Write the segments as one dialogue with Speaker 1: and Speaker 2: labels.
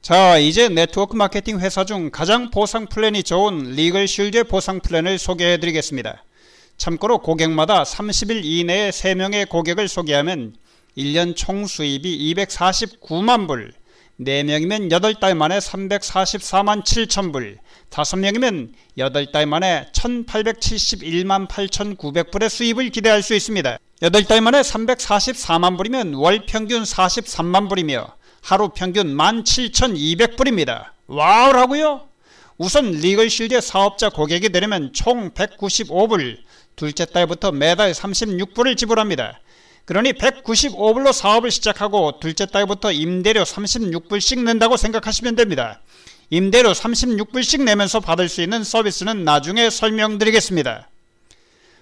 Speaker 1: 자, 이제 네트워크 마케팅 회사 중 가장 보상 플랜이 좋은 리걸쉴드의 보상 플랜을 소개해 드리겠습니다. 참고로 고객마다 30일 이내에 3명의 고객을 소개하면 1년 총 수입이 249만 불, 4명이면 8달 만에 344만 7천 불, 5명이면 8달 만에 1871만 8,900불의 수입을 기대할 수 있습니다. 8달 만에 344만 불이면 월 평균 43만 불이며 하루 평균 17,200불입니다. 와우라고요? 우선 리걸쉴드의 사업자 고객이 되려면 총 195불, 둘째 달부터 매달 36불을 지불합니다. 그러니 195불로 사업을 시작하고 둘째 달부터 임대료 36불씩 낸다고 생각하시면 됩니다. 임대료 36불씩 내면서 받을 수 있는 서비스는 나중에 설명드리겠습니다.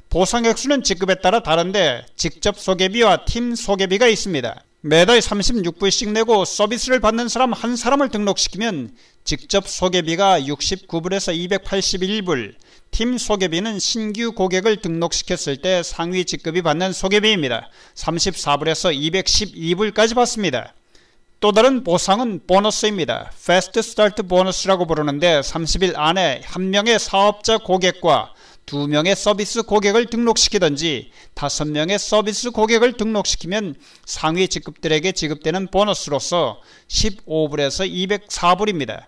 Speaker 1: 보상 액수는 직급에 따라 다른데 직접 소개비와 팀 소개비가 있습니다. 매달 36불씩 내고 서비스를 받는 사람 한 사람을 등록시키면 직접 소개비가 69불에서 281불, 팀 소개비는 신규 고객을 등록시켰을 때 상위 직급이 받는 소개비입니다. 34불에서 212불까지 받습니다. 또 다른 보상은 보너스입니다. 패스트 스타트 보너스라고 부르는데 30일 안에 1명의 사업자 고객과 2명의 서비스 고객을 등록시키든지 5명의 서비스 고객을 등록시키면 상위 직급들에게 지급되는 보너스로서 15불에서 204불입니다.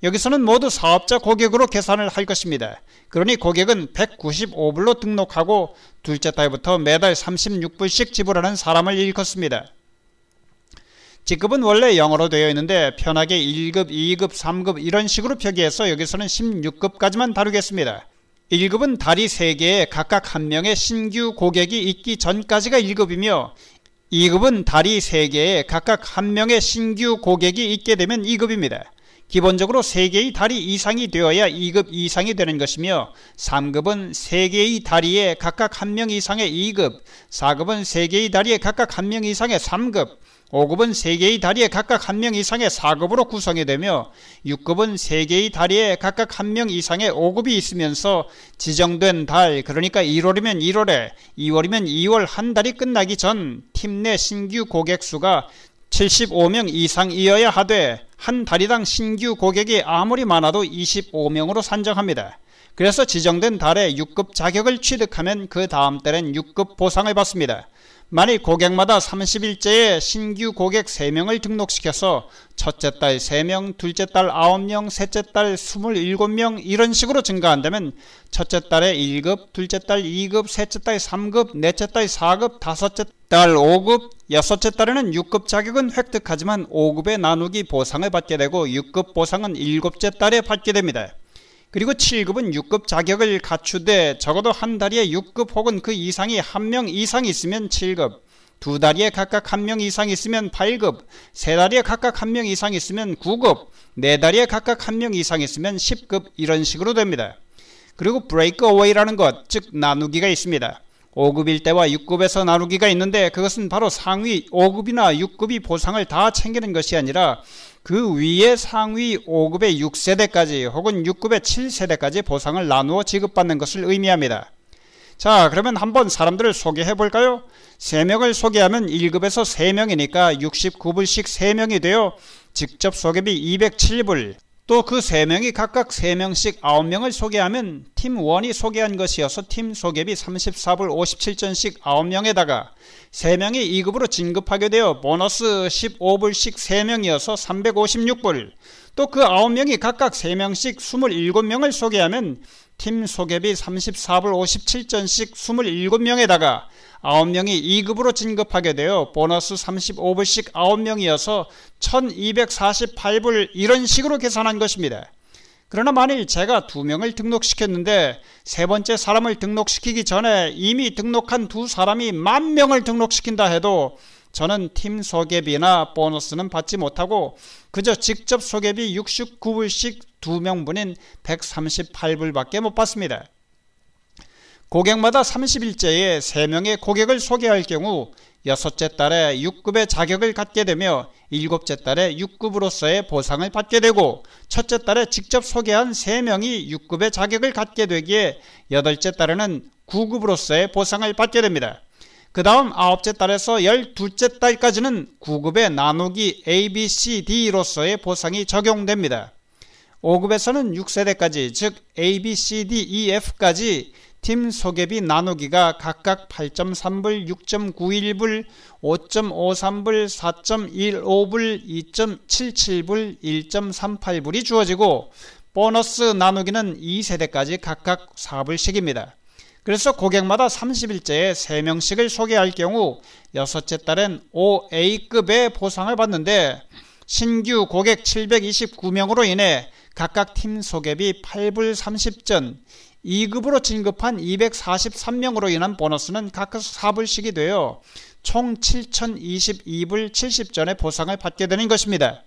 Speaker 1: 여기서는 모두 사업자 고객으로 계산을 할 것입니다. 그러니 고객은 195불로 등록하고 둘째 달부터 매달 36불씩 지불하는 사람을 일컫습니다. 직급은 원래 영어로 되어 있는데 편하게 1급, 2급, 3급 이런 식으로 표기해서 여기서는 16급까지만 다루겠습니다. 1급은 다리 3개에 각각 1명의 신규 고객이 있기 전까지가 1급이며 2급은 다리 3개에 각각 1명의 신규 고객이 있게 되면 2급입니다. 기본적으로 3개의 다리 이상이 되어야 2급 이상이 되는 것이며 3급은 3개의 다리에 각각 1명 이상의 2급, 4급은 3개의 다리에 각각 1명 이상의 3급, 5급은 3개의 다리에 각각 1명 이상의 4급으로 구성이 되며 6급은 3개의 다리에 각각 1명 이상의 5급이 있으면서 지정된 달, 그러니까 1월이면 1월에, 2월이면 2월 한 달이 끝나기 전 팀 내 신규 고객 수가 75명 이상이어야 하되 한 달이당 신규 고객이 아무리 많아도 25명으로 산정합니다. 그래서 지정된 달에 6급 자격을 취득하면 그 다음 달엔 6급 보상을 받습니다. 만일 고객마다 30일째에 신규 고객 3명을 등록시켜서 첫째 달 3명, 둘째 달 9명, 셋째 달 27명 이런 식으로 증가한다면 첫째 달에 1급, 둘째 달 2급, 셋째 달 3급, 넷째 달 4급, 다섯째 달 5급, 여섯째 달에는 6급 자격은 획득하지만 5급에 나누기 보상을 받게 되고 6급 보상은 7째 달에 받게 됩니다. 그리고 7급은 6급 자격을 갖추되 적어도 한 다리에 6급 혹은 그 이상이 1명 이상 있으면 7급, 2다리에 각각 1명 이상 있으면 8급, 3다리에 각각 1명 이상 있으면 9급, 4다리에 각각 1명 이상 있으면 10급 이런 식으로 됩니다. 그리고 브레이크 어웨이라는 것, 즉 나누기가 있습니다. 5급일 때와 6급에서 나누기가 있는데 그것은 바로 상위 5급이나 6급이 보상을 다 챙기는 것이 아니라 그 위에 상위 5급의 6세대까지 혹은 6급의 7세대까지 보상을 나누어 지급받는 것을 의미합니다. 자, 그러면 한번 사람들을 소개해 볼까요? 3명을 소개하면 1급에서 3명이니까 69불씩 3명이 되어 직접 소개비 207불, 또 그 3명이 각각 3명씩 9명을 소개하면 팀 1이 소개한 것이어서 팀 소개비 34불 57전씩 9명에다가 3명이 2급으로 진급하게 되어 보너스 15불씩 3명이어서 356불, 또 그 9명이 각각 3명씩 27명을 소개하면 팀 소개비 34불 57전씩 27명에다가 9명이 2급으로 진급하게 되어 보너스 35불씩 9명이어서 1248불 이런 식으로 계산한 것입니다. 그러나 만일 제가 2명을 등록시켰는데 세 번째 사람을 등록시키기 전에 이미 등록한 2사람이 10,000명을 등록시킨다 해도 저는 팀 소개비나 보너스는 받지 못하고 그저 직접 소개비 69불씩 2명분인 138불밖에 못 받습니다. 고객마다 30일째에 3명의 고객을 소개할 경우 6째 달에 6급의 자격을 갖게 되며 7째 달에 6급으로서의 보상을 받게 되고 첫째 달에 직접 소개한 3명이 6급의 자격을 갖게 되기에 8째 달에는 9급으로서의 보상을 받게 됩니다. 그 다음 9째 달에서 12째 달까지는 9급의 나누기 A, B, C, D로서의 보상이 적용됩니다. 5급에서는 6세대까지 즉 A, B, C, D, E, F까지 팀 소개비 나누기가 각각 8.3불, 6.91불, 5.53불, 4.15불, 2.77불, 1.38불이 주어지고 보너스 나누기는 2세대까지 각각 4불씩입니다. 그래서 고객마다 30일째에 3명씩을 소개할 경우 6째 달엔 5A급의 보상을 받는데 신규 고객 729명으로 인해 각각 팀 소개비 8불 30전, 2급으로 진급한 243명으로 인한 보너스는 각각 4불씩이 되어 총 7022불 70전의 보상을 받게 되는 것입니다.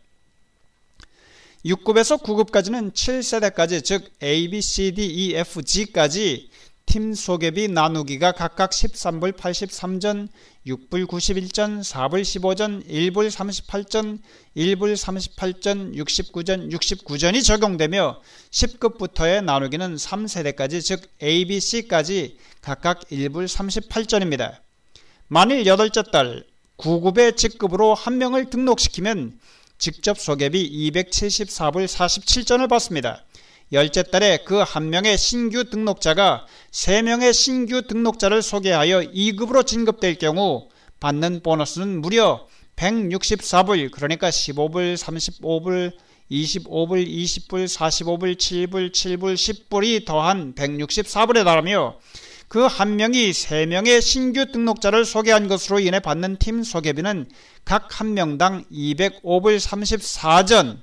Speaker 1: 6급에서 9급까지는 7세대까지 즉 A, B, C, D, E, F, G까지 팀 소개비 나누기가 각각 13불 83전, 6불 91전, 4불 15전, 1불 38전, 1불 38전, 69전, 69전이 적용되며 10급부터의 나누기는 3세대까지 즉 A, B, C까지 각각 1불 38전입니다. 만일 8째 달 9급의 직급으로 한 명을 등록시키면 직접 소개비 274불 47전을 받습니다. 10째 달에 그 한 명의 신규 등록자가 3명의 신규 등록자를 소개하여 2급으로 진급될 경우 받는 보너스는 무려 164불 그러니까 15불, 35불, 25불, 20불, 45불, 7불, 7불, 10불이 더한 164불에 달하며 그 한 명이 3명의 신규 등록자를 소개한 것으로 인해 받는 팀 소개비는 각 한 명당 205불 34전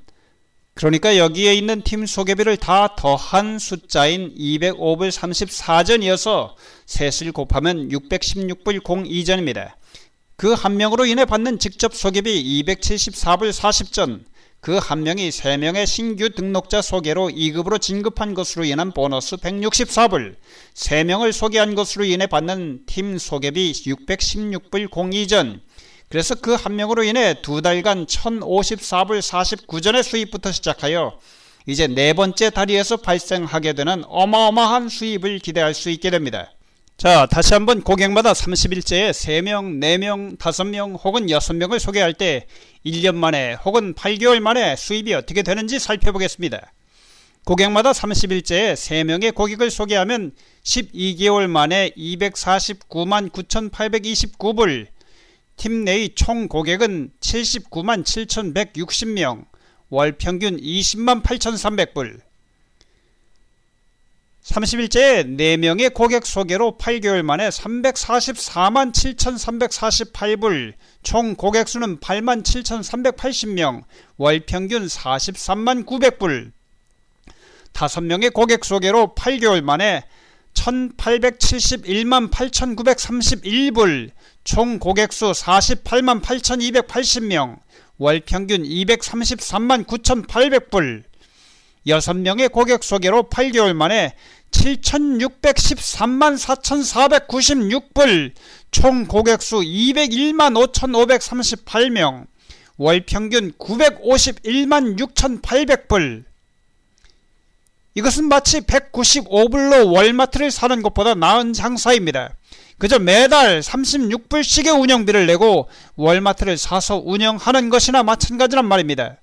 Speaker 1: 그러니까 여기에 있는 팀 소개비를 다 더한 숫자인 205불 34전이어서 셋을 곱하면 616불 02전입니다. 그 한 명으로 인해 받는 직접 소개비 274불 40전, 그 한 명이 3명의 신규 등록자 소개로 2급으로 진급한 것으로 인한 보너스 164불, 3명을 소개한 것으로 인해 받는 팀 소개비 616불 02전, 그래서 그 한 명으로 인해 2달간 1054불 49전의 수입부터 시작하여 이제 4번째 다리에서 발생하게 되는 어마어마한 수입을 기대할 수 있게 됩니다. 자, 다시 한번 고객마다 30일째에 3명, 4명, 5명 혹은 6명을 소개할 때 1년 만에 혹은 8개월 만에 수입이 어떻게 되는지 살펴보겠습니다. 고객마다 30일째에 3명의 고객을 소개하면 12개월 만에 249만 9,829불, 팀 내의 총 고객은 79만 7,160명, 월 평균 20만 8,300불. 30일째에 4명의 고객 소개로 8개월 만에 344만 7,348불, 총 고객수는 8만 7,380명, 월 평균 43만 900불. 5명의 고객 소개로 8개월 만에 1,871만 8,931불, 총 고객수 48만 8,280명, 월 평균 233만 9,800불. 6명의 고객 소개로 8개월 만에 7,613만 4,496불, 총 고객수 201만 5,538명, 월 평균 951만 6,800불. 이것은 마치 195불로 월마트를 사는 것보다 나은 장사입니다. 그저 매달 36불씩의 운영비를 내고 월마트를 사서 운영하는 것이나 마찬가지란 말입니다.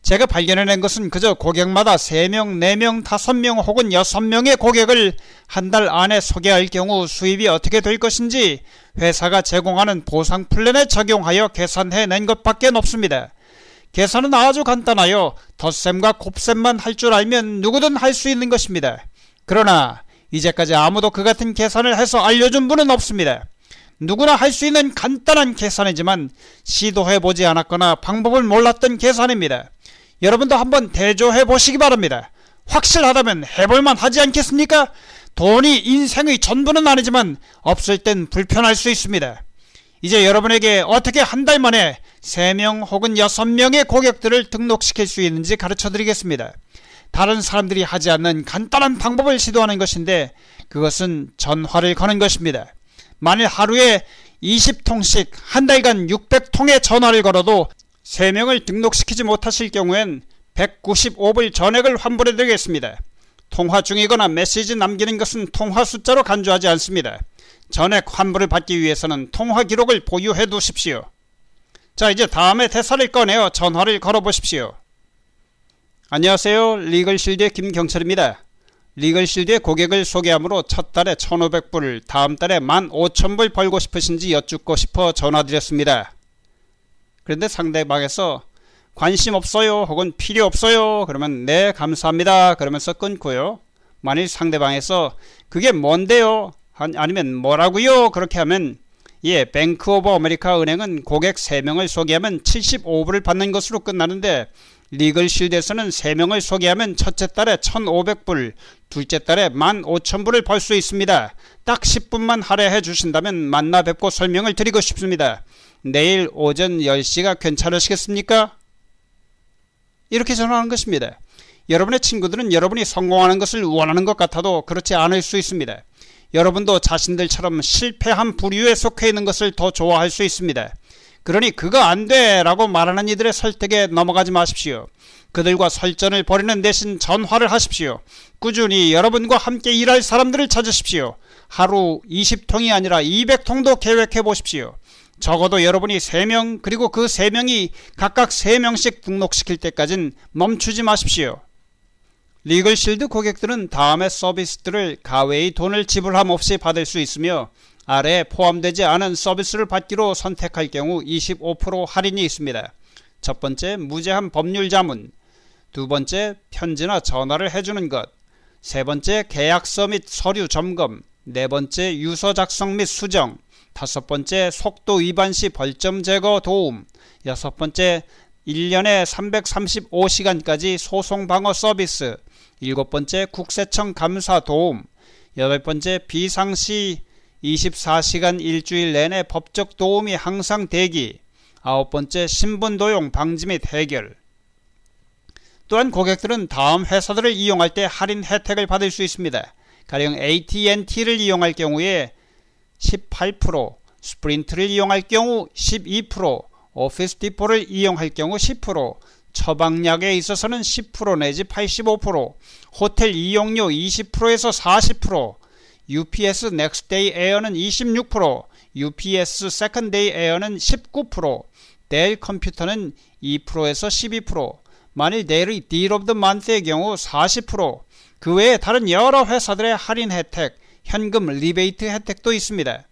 Speaker 1: 제가 발견해낸 것은 그저 고객마다 3명, 4명, 5명 혹은 6명의 고객을 한 달 안에 소개할 경우 수입이 어떻게 될 것인지 회사가 제공하는 보상 플랜에 적용하여 계산해낸 것밖에 없습니다. 계산은 아주 간단하여 덧셈과 곱셈만 할 줄 알면 누구든 할 수 있는 것입니다. 그러나 이제까지 아무도 그 같은 계산을 해서 알려준 분은 없습니다. 누구나 할 수 있는 간단한 계산이지만 시도해보지 않았거나 방법을 몰랐던 계산입니다. 여러분도 한번 대조해 보시기 바랍니다. 확실하다면 해볼만 하지 않겠습니까? 돈이 인생의 전부는 아니지만 없을 땐 불편할 수 있습니다. 이제 여러분에게 어떻게 한 달 만에 3명 혹은 6명의 고객들을 등록시킬 수 있는지 가르쳐 드리겠습니다. 다른 사람들이 하지 않는 간단한 방법을 시도하는 것인데 그것은 전화를 거는 것입니다. 만일 하루에 20통씩 한 달간 600통의 전화를 걸어도 3명을 등록시키지 못하실 경우엔 195불 전액을 환불해 드리겠습니다. 통화 중이거나 메시지 남기는 것은 통화 숫자로 간주하지 않습니다. 전액 환불을 받기 위해서는 통화 기록을 보유해 두십시오. 자, 이제 다음에 대사를 꺼내어 전화를 걸어 보십시오. 안녕하세요. 리걸실드의 김경철입니다. 리걸실드의 고객을 소개함으로 첫 달에 1,500불, 다음 달에 15,000불 벌고 싶으신지 여쭙고 싶어 전화드렸습니다. 그런데 상대방에서 관심 없어요 혹은 필요 없어요 그러면 네 감사합니다 그러면서 끊고요. 만일 상대방에서 그게 뭔데요 아니면 뭐라고요 그렇게 하면 예, 뱅크 오브 아메리카 은행은 고객 3명을 소개하면 75불을 받는 것으로 끝나는데 리걸실드에서는 3명을 소개하면 첫째 달에 1,500불, 둘째 달에 15,000불을 벌 수 있습니다. 딱 10분만 할애해 주신다면 만나 뵙고 설명을 드리고 싶습니다. 내일 오전 10시가 괜찮으시겠습니까? 이렇게 전화하는 것입니다. 여러분의 친구들은 여러분이 성공하는 것을 원하는 것 같아도 그렇지 않을 수 있습니다. 여러분도 자신들처럼 실패한 부류에 속해 있는 것을 더 좋아할 수 있습니다. 그러니 그거 안 돼 라고 말하는 이들의 설득에 넘어가지 마십시오. 그들과 설전을 벌이는 대신 전화를 하십시오. 꾸준히 여러분과 함께 일할 사람들을 찾으십시오. 하루 20통이 아니라 200통도 계획해 보십시오. 적어도 여러분이 3명 그리고 그 3명이 각각 3명씩 등록시킬 때까진 멈추지 마십시오. 리걸실드 고객들은 다음의 서비스들을 가외의 돈을 지불함 없이 받을 수 있으며 아래에 포함되지 않은 서비스를 받기로 선택할 경우 25% 할인이 있습니다. 첫 번째, 무제한 법률 자문. 두 번째, 편지나 전화를 해주는 것. 세 번째, 계약서 및 서류 점검. 네 번째, 유서 작성 및 수정. 다섯 번째, 속도 위반 시 벌점 제거 도움. 여섯 번째, 1년에 335시간까지 소송 방어 서비스. 일곱 번째, 국세청 감사 도움. 여덟 번째, 비상시 24시간 일주일 내내 법적 도움이 항상 대기. 아홉 번째, 신분 도용 방지 및 해결. 또한 고객들은 다음 회사들을 이용할 때 할인 혜택을 받을 수 있습니다. 가령 AT&T를 이용할 경우에 18%, 스프린트를 이용할 경우 12%, 오피스 디포를 이용할 경우 10%, 처방약에 있어서는 10% 내지 85%, 호텔 이용료 20%에서 40%, UPS 넥스트데이 에어는 26%, UPS 세컨데이 에어는 19%, 델 컴퓨터는 2%에서 12%, 만일 델이 딜 오브 더 만스의 경우 40%, 그 외에 다른 여러 회사들의 할인 혜택, 현금 리베이트 혜택도 있습니다.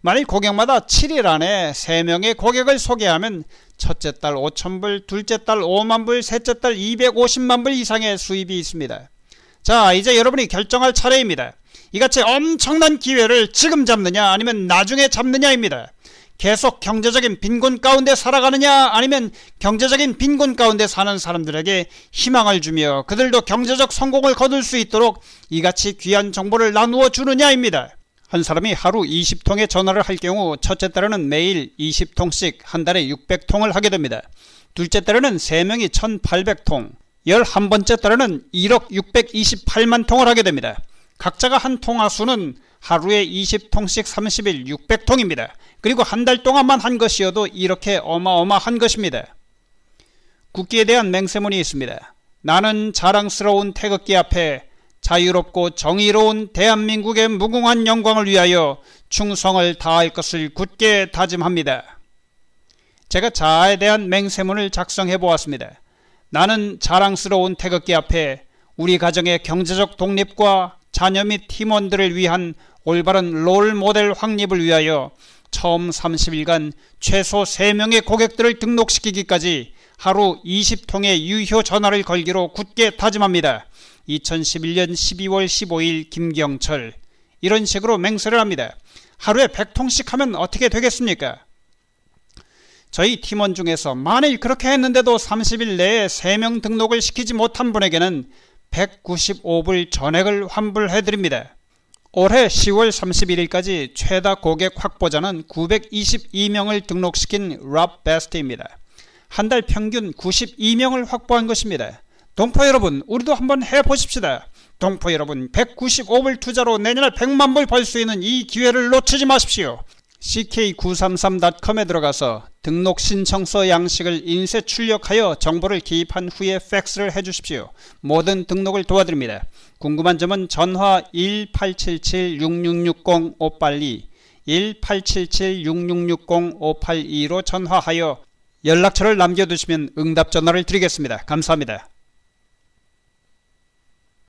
Speaker 1: 만일 고객마다 7일 안에 3명의 고객을 소개하면 첫째 달 5,000불, 둘째 달 50,000불, 셋째 달 250만불 이상의 수입이 있습니다. 자, 이제 여러분이 결정할 차례입니다. 이같이 엄청난 기회를 지금 잡느냐 아니면 나중에 잡느냐입니다. 계속 경제적인 빈곤 가운데 살아가느냐 아니면 경제적인 빈곤 가운데 사는 사람들에게 희망을 주며 그들도 경제적 성공을 거둘 수 있도록 이같이 귀한 정보를 나누어 주느냐입니다. 한 사람이 하루 20통의 전화를 할 경우 첫째 달에는 매일 20통씩 한 달에 600통을 하게 됩니다. 둘째 달에는 3명이 1,800통, 11번째 달에는 1억 628만 통을 하게 됩니다. 각자가 한 통화 수는 하루에 20통씩 30일 600통입니다. 그리고 한 달 동안만 한 것이어도 이렇게 어마어마한 것입니다. 국기에 대한 맹세문이 있습니다. 나는 자랑스러운 태극기 앞에 자유롭고 정의로운 대한민국의 무궁한 영광을 위하여 충성을 다할 것을 굳게 다짐합니다. 제가 자아에 대한 맹세문을 작성해 보았습니다. 나는 자랑스러운 태극기 앞에 우리 가정의 경제적 독립과 자녀 및 팀원들을 위한 올바른 롤 모델 확립을 위하여 처음 30일간 최소 3명의 고객들을 등록시키기까지 하루 20통의 유효 전화를 걸기로 굳게 다짐합니다. 2011년 12월 15일 김경철. 이런 식으로 맹세를 합니다. 하루에 100통씩 하면 어떻게 되겠습니까? 저희 팀원 중에서 만일 그렇게 했는데도 30일 내에 3명 등록을 시키지 못한 분에게는 195불 전액을 환불해드립니다. 올해 10월 31일까지 최다 고객 확보자는 922명을 등록시킨 랍 베스트입니다. 한 달 평균 92명을 확보한 것입니다. 동포 여러분, 우리도 한번 해보십시다. 동포 여러분, 195불 투자로 내년에 100만불 벌 수 있는 이 기회를 놓치지 마십시오. ck933.com에 들어가서 등록 신청서 양식을 인쇄 출력하여 정보를 기입한 후에 팩스를 해주십시오. 모든 등록을 도와드립니다. 궁금한 점은 전화 1877-6660-582 1877-6660-582로 전화하여 연락처를 남겨두시면 응답 전화를 드리겠습니다. 감사합니다.